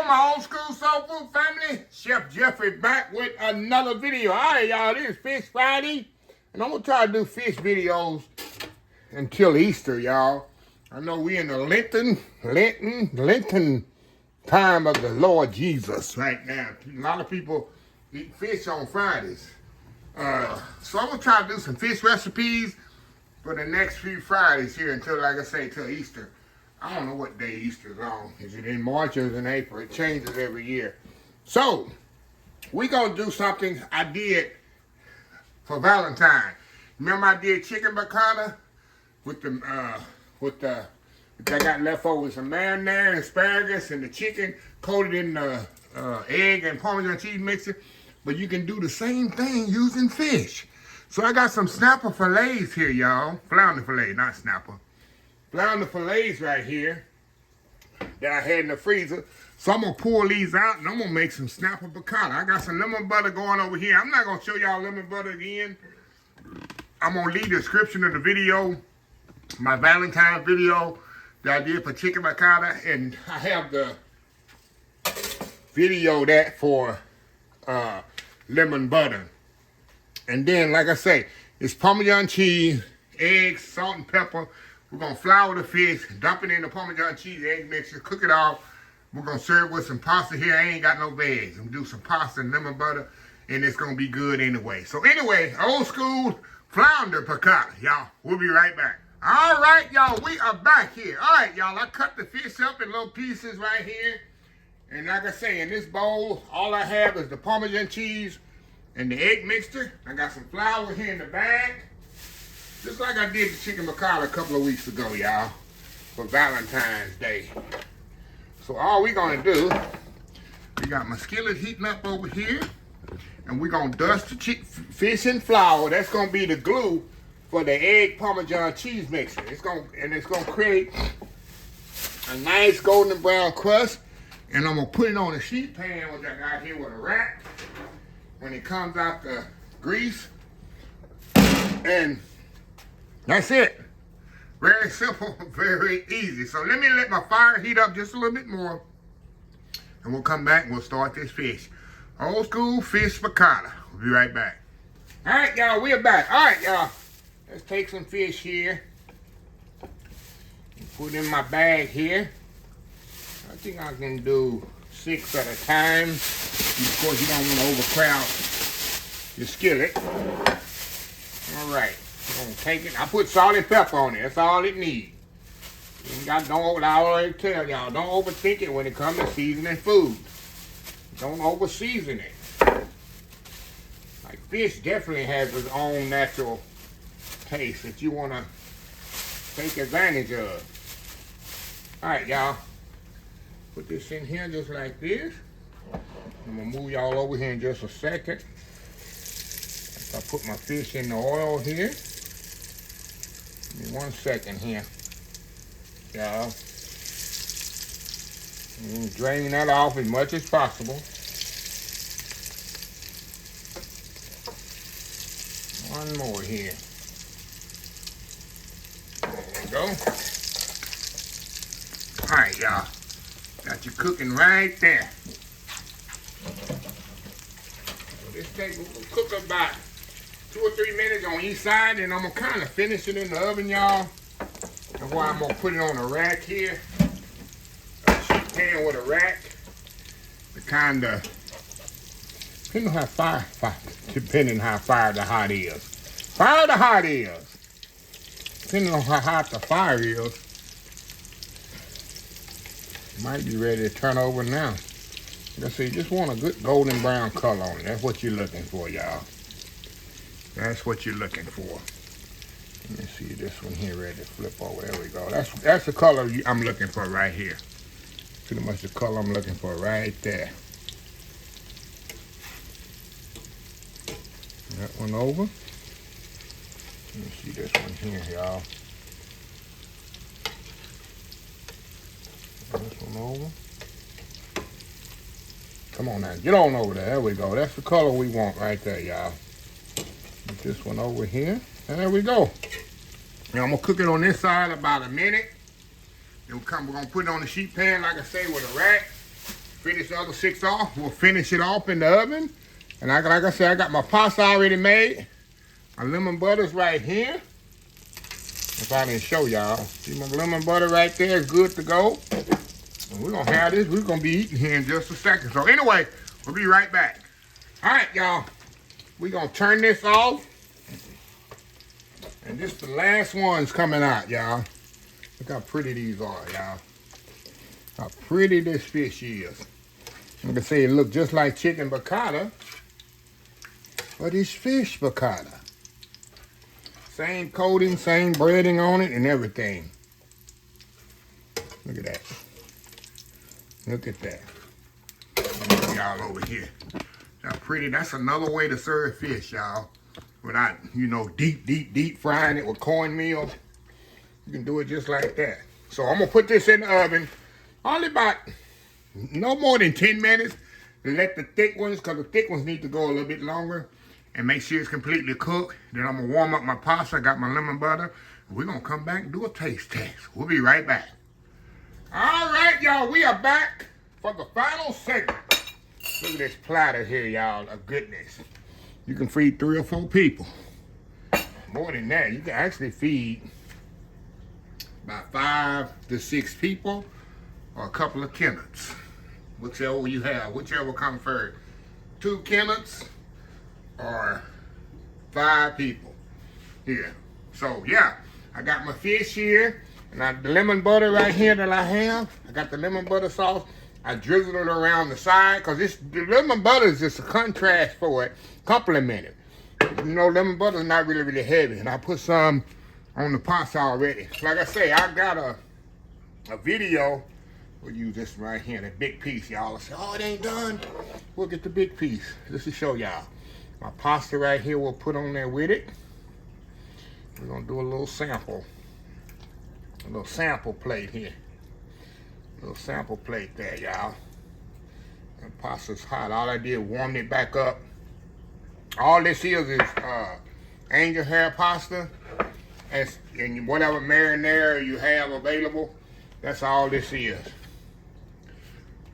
Hello, my old school soul food family. Chef Jeffrey back with another video. All right, y'all, this is Fish Friday, and I'm gonna try to do fish videos until Easter, y'all. I know we in the Lenten time of the Lord Jesus right now. A lot of people eat fish on Fridays. So I'm gonna try to do some fish recipes for the next few Fridays here until, like I say, till Easter. I don't know what day Easter's on. Is it in March or is it in April? It changes every year. So, we're going to do something I did for Valentine. Remember I did chicken piccata with I got leftovers some marinara, asparagus, and the chicken coated in the egg and Parmesan cheese mixture. But you can do the same thing using fish. So I got some snapper fillets here, y'all. Flounder fillet, not snapper. Flounder fillets right here that I had in the freezer. So I'm going to pull these out and I'm going to make some snapper piccata. I got some lemon butter going over here. I'm not going to show y'all lemon butter again. I'm going to leave the description of the video, my Valentine video that I did for chicken piccata. And I have the video that for lemon butter. And then, like I say, it's Parmesan cheese, eggs, salt and pepper. We're going to flour the fish, dump it in the Parmesan cheese, egg mixture, cook it off. We're going to serve with some pasta here. I ain't got no veggies. I'm going to do some pasta and lemon butter, and it's going to be good anyway. So anyway, old school flounder piccata, y'all. We'll be right back. All right, y'all, we are back here. All right, y'all, I cut the fish up in little pieces right here. And like I say, in this bowl, all I have is the Parmesan cheese and the egg mixture. I got some flour here in the bag. Just like I did the chicken piccata a couple of weeks ago, y'all, for Valentine's Day. So all we're gonna do, we got my skillet heating up over here, and we're gonna dust the fish in flour. That's gonna be the glue for the egg Parmesan cheese mixture. It's gonna create a nice golden brown crust, and I'm gonna put it on a sheet pan, which I got here with a rack. When it comes out the grease, and that's it. Very simple, very easy. So let me let my fire heat up just a little bit more. And we'll come back and we'll start this fish. Old school fish piccata. We'll be right back. All right, y'all, we're back. All right, y'all. Let's take some fish here. And put it in my bag here. I think I can do 6 at a time. Of course, you don't want to overcrowd your skillet. All right. I'm gonna take it. I put salt and pepper on it. That's all it needs. I already tell y'all, don't overthink it when it comes to seasoning food. Don't over season it. Like fish definitely has its own natural taste that you wanna take advantage of. All right, y'all. Put this in here just like this. I'm gonna move y'all over here in just a second. I put my fish in the oil here. Give me 1 second here, y'all. Drain that off as much as possible. One more here. There we go. All right, y'all. Got you cooking right there. So this steak will cook about 2 or 3 minutes on each side, and I'm gonna kind of finish it in the oven, y'all. That's why I'm gonna put it on a rack here, a sheet pan with a rack. The kind of, depending on how fire the hot is. Fire the hot is. Depending on how hot the fire is, might be ready to turn over now. Let's see, you just want a good golden brown color on it. That's what you're looking for, y'all. That's what you're looking for. Let me see this one here ready to flip over. There we go. That's the color I'm looking for right here. Pretty much the color I'm looking for right there. That one over. Let me see this one here, y'all. This one over. Come on now, get on over there. There we go. That's the color we want right there, y'all. Put this one over here. And there we go. Now I'm gonna cook it on this side about a minute. Then we're gonna put it on the sheet pan, like I say, with a rack. finish the other 6 off. We'll finish it off in the oven. And like I said, I got my pasta already made. My lemon butter's right here. If I didn't show y'all. See my lemon butter right there is good to go. And we're gonna have this, we're gonna be eating here in just a second. So anyway, we'll be right back. All right, y'all. We're gonna turn this off. And this the last one's coming out, y'all. Look how pretty these are, y'all. How pretty this fish is. Like I say, it looks just like chicken piccata, but it's fish piccata. Same coating, same breading on it and everything. Look at that. Look at that. Y'all over here. How pretty. That's another way to serve fish, y'all. Without, you know, deep frying it with cornmeal. You can do it just like that. So I'm gonna put this in the oven. Only about no more than 10 minutes to let the thick ones, because the thick ones need to go a little bit longer, and make sure it's completely cooked. Then I'm gonna warm up my pasta. I got my lemon butter. We're gonna come back and do a taste test. We'll be right back. All right, y'all, we are back for the final segment. Look at this platter here, y'all, of goodness. You can feed 3 or 4 people. More than that, you can actually feed about 5 to 6 people or a couple of Kennets. Whichever you have, whichever comes first. 2 Kennets or 5 people here. So yeah, I got my fish here, and the lemon butter right here that I have. I got the lemon butter sauce. I drizzled it around the side because the lemon butter is just a contrast for it, complement it. You know, lemon butter is not really heavy, and I put some on the pasta already. Like I say, I got a video. We'll use this right here, that big piece, y'all. Say, oh, it ain't done. We'll get the big piece just to show y'all. My pasta right here, we'll put on there with it. We're gonna do a little sample plate here. A little sample plate there, y'all. And pasta's hot. All I did, warmed it back up. All this is angel hair pasta, and whatever marinara you have available. That's all this is.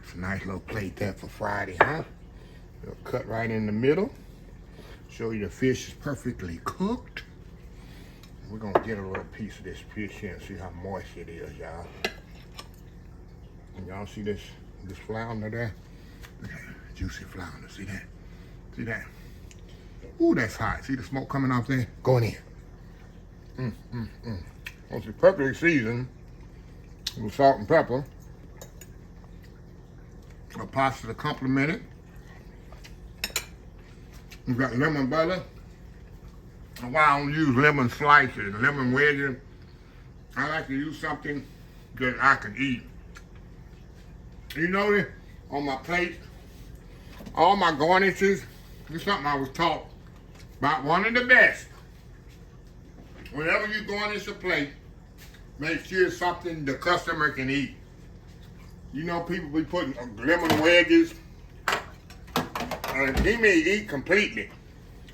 It's a nice little plate there for Friday, huh? It'll cut right in the middle. Show you the fish is perfectly cooked. We're gonna get a little piece of this fish here and see how moist it is, y'all. Y'all see this flounder there? Look at that juicy flounder. See that? See that? Ooh, that's hot. See the smoke coming off there? Going in. Once it's perfectly seasoned with salt and pepper. A pasta to complement it. We've got lemon butter. And why I don't use lemon slices, lemon wedges. I like to use something that I can eat. You notice on my plate, all my garnishes, this is something I was taught about one of the best. Whenever you garnish a plate, make sure it's something the customer can eat. You know, people be putting lemon wedges, and he may eat completely.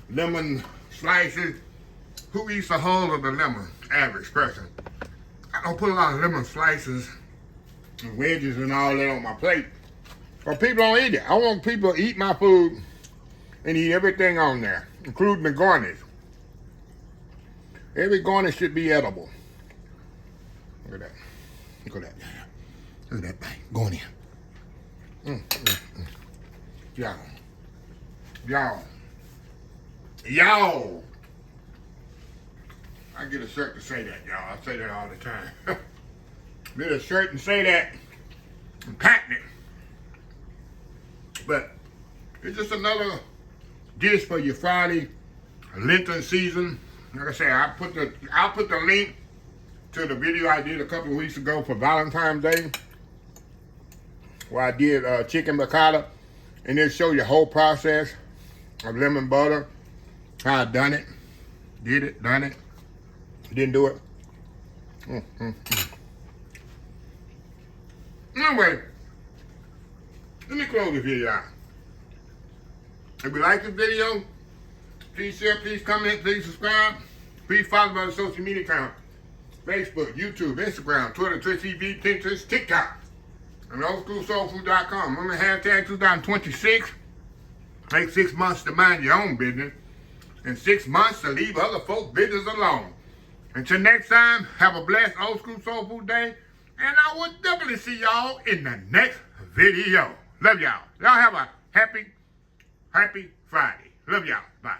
Lemon slices. Who eats the whole of the lemon? Average person. I don't put a lot of lemon slices and wedges and all that on my plate, but people don't eat it. I want people to eat my food and eat everything on there, including the garnish. Every garnish should be edible. Look at that. Look at that. Look at that bang going in. Y'all. I get a shirt to say that, y'all. I say that all the time. Get a shirt and say that. I'm packing it. But it's just another dish for your Friday Lenten season. Like I say, I'll put the link to the video I did a couple of weeks ago for Valentine's Day, where I did chicken piccata, and it'll show you the whole process of lemon butter, how I done it, done it, didn't do it. Anyway, let me close the video out. If you like this video, please share, please comment, please subscribe. Please follow my social media account: Facebook, YouTube, Instagram, Twitter, Twitch TV, Pinterest, TikTok. and oldschoolsoulfood.com. Remember hashtag 2026. Take 6 months to mind your own business and 6 months to leave other folks' business alone. Until next time, have a blessed Old School Soul Food Day, and I will definitely see y'all in the next video. Love y'all. Y'all have a happy Friday. Love y'all. Bye.